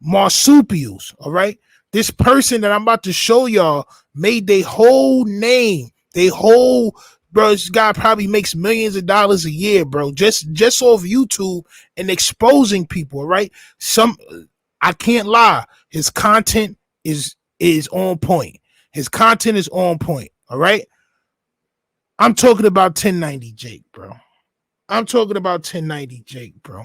marsupials. All right. This person that I'm about to show y'all made their whole name, they whole, bro. This guy probably makes millions of dollars a year, bro, just off YouTube and exposing people. All right. I can't lie. His content is on point. His content is on point. All right. I'm talking about 1090 Jake, bro. I'm talking about 1090 Jake, bro.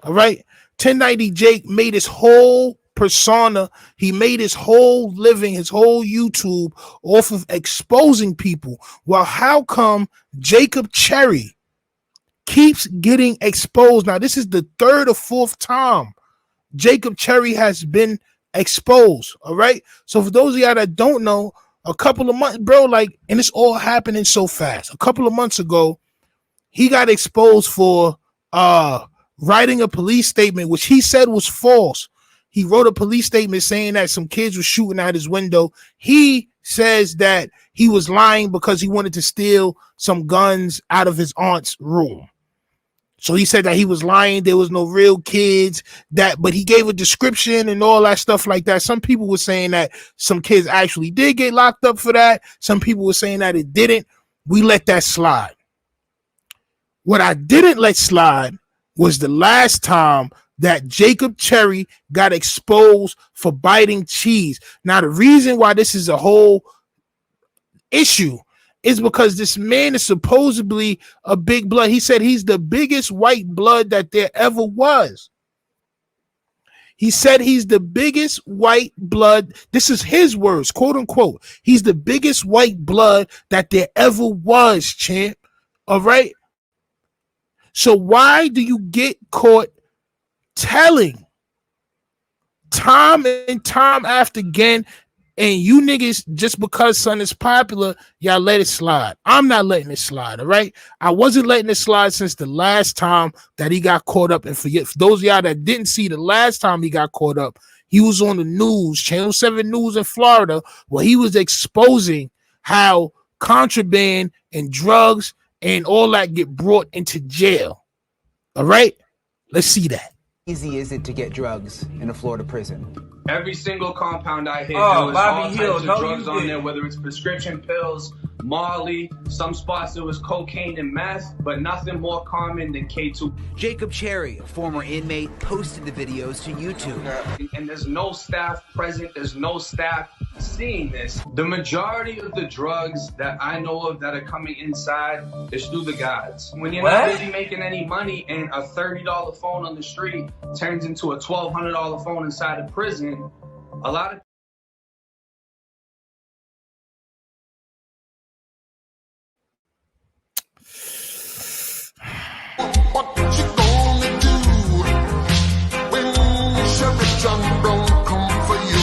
All right. 1090 Jake made his whole persona. He made his whole living, his whole YouTube off of exposing people. Well, how come Jacob Cherry keeps getting exposed? Now, this is the third or fourth time Jacob Cherry has been exposed. All right. So for those of y'all that don't know, a couple of months, bro, like, and it's all happening so fast. A couple of months ago, he got exposed for writing a police statement, which he said was false. He wrote a police statement saying that some kids were shooting out his window. He says that he was lying because he wanted to steal some guns out of his aunt's room. So he said that he was lying. There was no real kids, but he gave a description and all that stuff like that. Some people were saying that some kids actually did get locked up for that. Some people were saying that it didn't. We let that slide. What I didn't let slide was the last time that Jacob Cherry got exposed for biting cheese. Now, the reason why this is a whole issue is because this man is supposedly a big blood. He said he's the biggest white blood that there ever was. He said he's the biggest white blood. This is his words, quote unquote. He's the biggest white blood that there ever was, champ. All right. So why do you get caught telling time and time after again, and you niggas, just because son is popular, y'all let it slide? I'm not letting it slide, all right? I wasn't letting it slide since the last time that he got caught up. And for those of y'all that didn't see the last time he got caught up, he was on the news, Channel 7 News in Florida, where he was exposing how contraband and drugs and all that get brought into jail. All right? Let's see that. Easy is it to get drugs in a Florida prison? Every single compound I hit, there was all types of drugs on there, whether it's prescription pills, Molly, some spots there was cocaine and meth, but nothing more common than K2. Jacob Cherry, a former inmate, posted the videos to YouTube. And there's no staff present, there's no staff seeing this. The majority of the drugs that I know of that are coming inside is through the guys. When you're not busy making any money and a $30 phone on the street turns into a $1,200 phone inside a prison, a lot of what you gonna do when Sheriff John Brown come for you?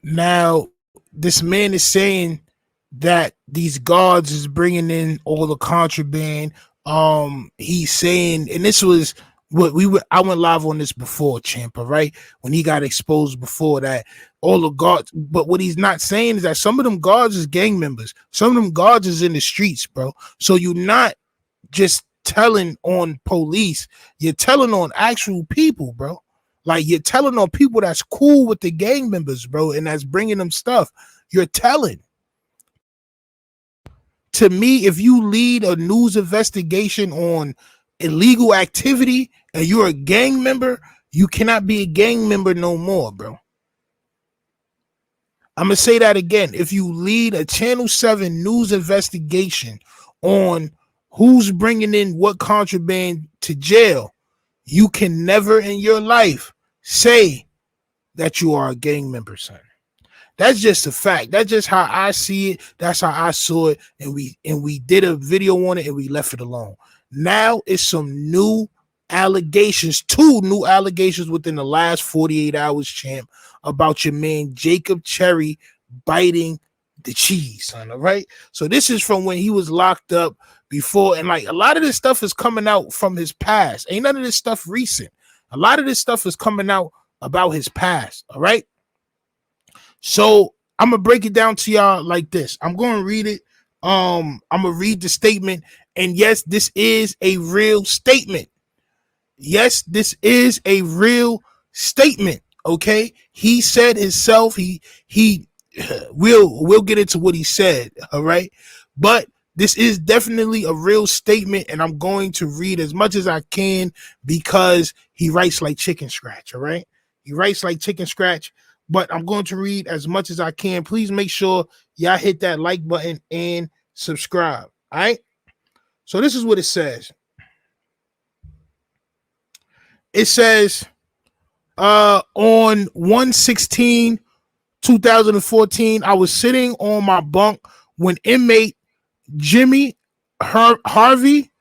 Now, this man is saying that these guards is bringing in all the contraband. He's saying, and this was what I went live on this before, Champa, right? When he got exposed before that, all the guards, but what he's not saying is that some of them guards is gang members. Some of them guards is in the streets, bro. So you're not just telling on police, you're telling on actual people, bro. Like, you're telling on people that's cool with the gang members, bro, and that's bringing them stuff. You're telling. To me, if you lead a news investigation on illegal activity and you're a gang member, you cannot be a gang member no more, bro. I'm going to say that again. If you lead a Channel 7 news investigation on who's bringing in what contraband to jail, you can never in your life say that you are a gang member, son. That's just a fact. That's just how I see it. That's how I saw it. And we did a video on it and we left it alone. Now it's some new allegations, 2 new allegations within the last 48 hours, champ, about your man Jacob Cherry biting the cheese, son. All right. So this is from when he was locked up before. And like a lot of this stuff is coming out from his past. Ain't none of this stuff recent. A lot of this stuff is coming out about his past. All right. So I'm gonna break it down to y'all like this. I'm gonna read it. I'm gonna read the statement. And yes, this is a real statement. Yes, this is a real statement. Okay. He said himself, he we'll get into what he said. All right. But this is definitely a real statement, and I'm going to read as much as I can because he writes like chicken scratch. All right. He writes like chicken scratch, but I'm going to read as much as I can. Please make sure y'all hit that like button and subscribe. All right. So this is what it says. It says on 1/16/2014, I was sitting on my bunk when inmate Jimmy Harvey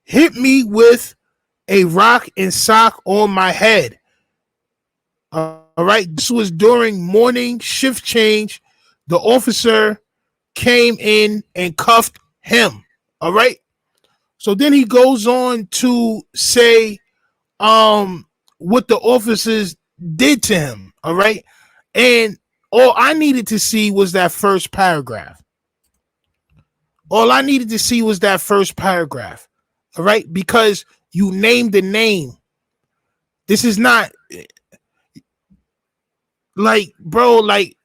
hit me with a rock and sock on my head. All right. This was during morning shift change. The officer came in and cuffed him. All right. So then he goes on to say what the officers did to him. All right. And all I needed to see was that first paragraph. All I needed to see was that first paragraph. All right. Because you named the name. This is not like, bro, like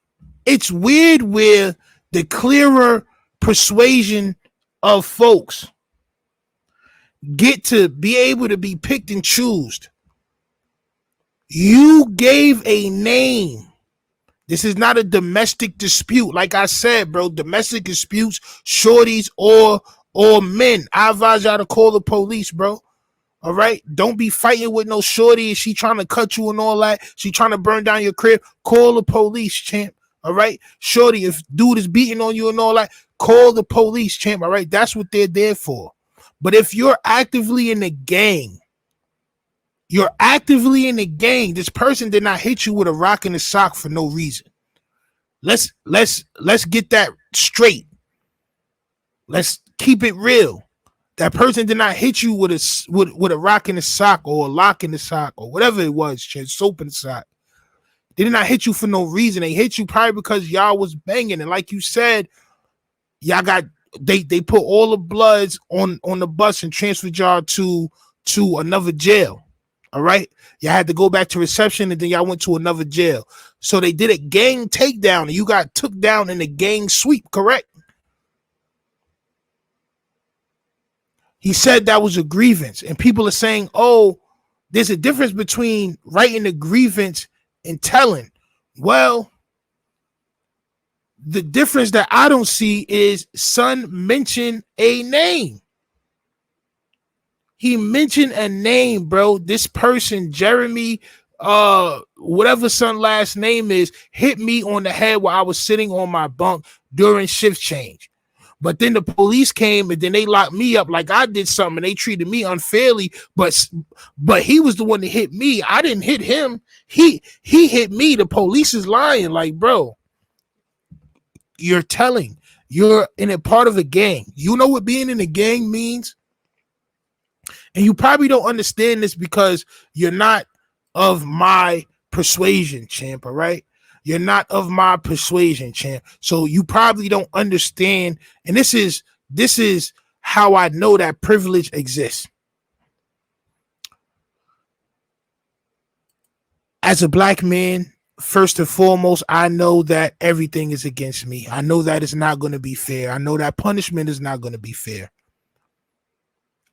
it's weird where the clearer persuasion of folks get to be able to be picked and choosed. You gave a name. This is not a domestic dispute. Like I said, bro, domestic disputes, shorties or men. I advise y'all to call the police, bro. All right. Don't be fighting with no shorty. Is she trying to cut you and all that? She trying to burn down your crib? Call the police, champ. All right. Shorty, if dude is beating on you and all that, call the police, champ. All right. That's what they're there for. But if you're actively in the gang, this person did not hit you with a rock and a sock for no reason. Let's get that straight. Let's keep it real. That person did not hit you with a rock in the sock or a lock in the sock or whatever it was, soap in the sock. They did not hit you for no reason. They hit you probably because y'all was banging. And like you said, y'all got they put all the bloods on the bus and transferred y'all to another jail. All right. Y'all had to go back to reception and then y'all went to another jail. So they did a gang takedown and you got took down in a gang sweep, correct? He said that was a grievance, and people are saying, oh, there's a difference between writing a grievance and telling. Well, the difference that I don't see is son mentioned a name. He mentioned a name, bro. This person, Jeremy, whatever son last name is, hit me on the head while I was sitting on my bunk during shift change. But then the police came and then they locked me up like I did something and they treated me unfairly. But he was the one that hit me. I didn't hit him. He hit me. The police is lying. Like, bro, you're telling. You're in a part of a gang. You know what being in a gang means? And you probably don't understand this because you're not of my persuasion, champ, all right? You're not of my persuasion, champ. So you probably don't understand. And this is how I know that privilege exists. As a black man, first and foremost, I know that everything is against me. I know that it's not going to be fair. I know that punishment is not going to be fair.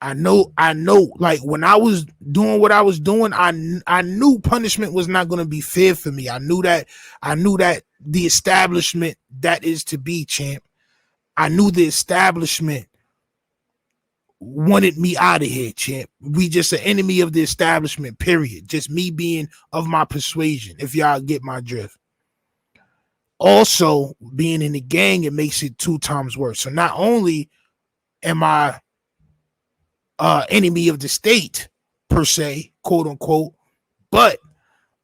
I know, like when I was doing what I was doing, I knew punishment was not going to be fair for me. I knew that the establishment that is to be, champ. I knew the establishment wanted me out of here, champ. We just an enemy of the establishment, period. Just me being of my persuasion, if y'all get my drift. Also, being in the gang, it makes it 2 times worse. So not only am I enemy of the state per se, quote unquote, but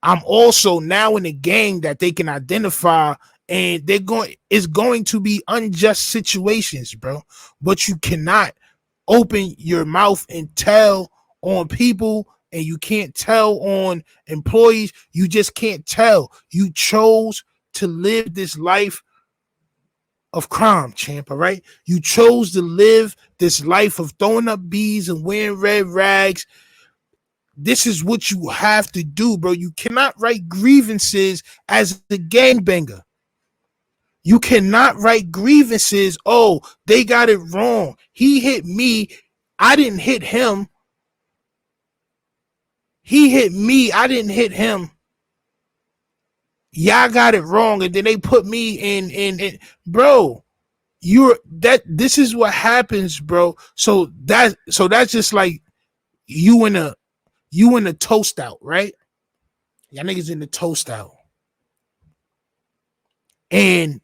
I'm also now in a gang that they can identify, and it's going to be unjust situations, bro. But you cannot open your mouth and tell on people and you can't tell on employees. You just can't tell. You chose to live this life of crime, champ. All right. You chose to live this life of throwing up bees and wearing red rags. This is what you have to do, bro. You cannot write grievances as a gangbanger. You cannot write grievances. Oh, they got it wrong. He hit me. I didn't hit him. He hit me. I didn't hit him. Y'all got it wrong. And then they put me in bro. This is what happens, bro. So that's just like you in a toast out, right? Y'all niggas in the toast out. And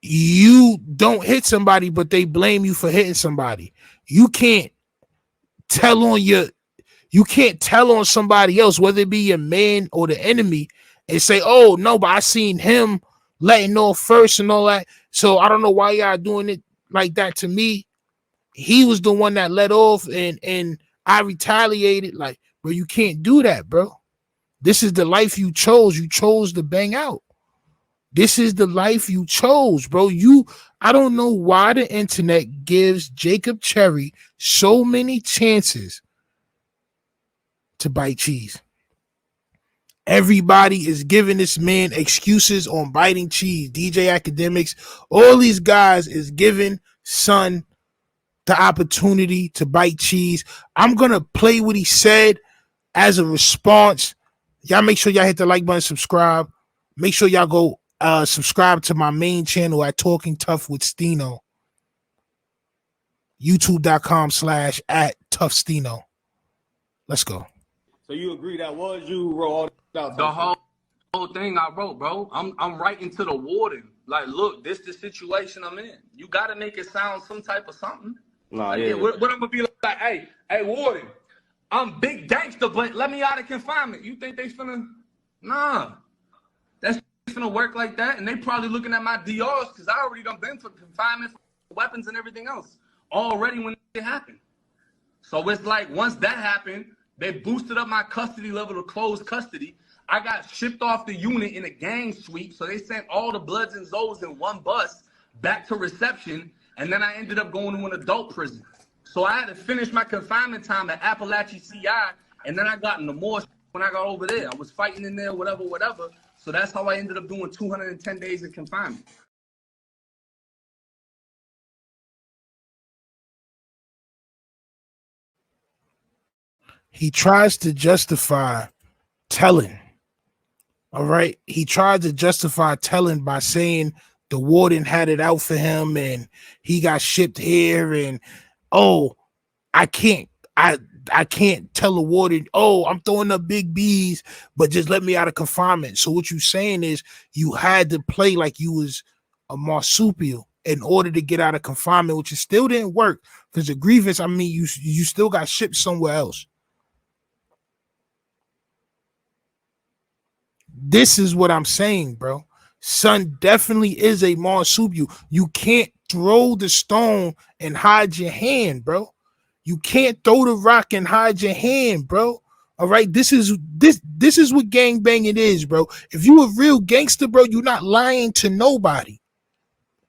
you don't hit somebody, but they blame you for hitting somebody. You can't tell on somebody else, whether it be your man or the enemy, and say, oh no, but I seen him letting off first and all that. So I don't know why y'all doing it like that to me. He was the one that let off and I retaliated. Like, bro, you can't do that, bro. This is the life you chose. You chose to bang out. This is the life you chose, bro. I don't know why the internet gives Jacob Cherry so many chances to bite cheese. Everybody is giving this man excuses on biting cheese. DJ Academics, all these guys is giving Son the opportunity to bite cheese. I'm going to play what he said as a response. Y'all make sure y'all hit the like button, subscribe. Make sure y'all go subscribe to my main channel at Talking Tough with Stino. YouTube.com/@ToughStino. Let's go. So you agree that was you who wrote all that? The whole thing I wrote, bro. I'm writing to the warden. Like, look, this the situation I'm in. You got to make it sound some type of something. Nah, like, yeah. What I'm gonna be like? Hey, warden, I'm big gangster, but let me out of confinement. You think they finna? Nah, that's finna work like that. And they probably looking at my DRs because I already done been for confinement, for weapons and everything else already when it happened. So it's like once that happened, they boosted up my custody level to closed custody. I got shipped off the unit in a gang sweep. So they sent all the Bloods and Zoes in one bus back to reception. And then I ended up going to an adult prison. So I had to finish my confinement time at Appalachia CI. And then I got into more when I got over there. I was fighting in there, whatever. So that's how I ended up doing 210 days in confinement. He tries to justify telling. All right. He tried to justify telling by saying the warden had it out for him and he got shipped here. And I can't tell the warden, I'm throwing up big B's, but just let me out of confinement. So what you're saying is you had to play like you was a marsupial in order to get out of confinement, which still didn't work because the grievance, I mean, you still got shipped somewhere else. This is what I'm saying, bro. Son definitely is a marsupial. You can't throw the stone and hide your hand, bro. You can't throw the rock and hide your hand, bro. All right, this is what gangbanging is, bro. If you a real gangster, bro, you're not lying to nobody.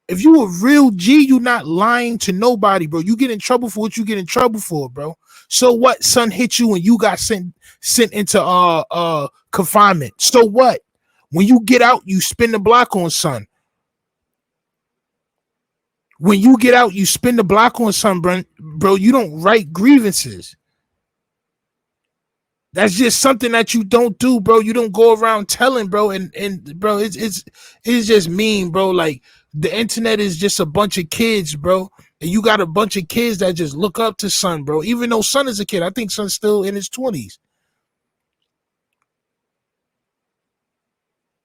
If you a real G, you're not lying to nobody, bro. You get in trouble for what you get in trouble for, bro. So what? Son hit you and you got sent into confinement. So what? When you get out, you spin the block on Son. When you get out, you spin the block on Son, bro. You don't write grievances. That's just something that you don't do, bro. You don't go around telling, bro. And bro, it's just mean, bro. Like the internet is just a bunch of kids, bro. And you got a bunch of kids that just look up to Son, bro. Even though Son is a kid, I think Son's still in his 20s.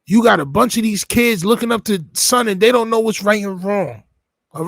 You got a bunch of these kids looking up to Son and they don't know what's right and wrong.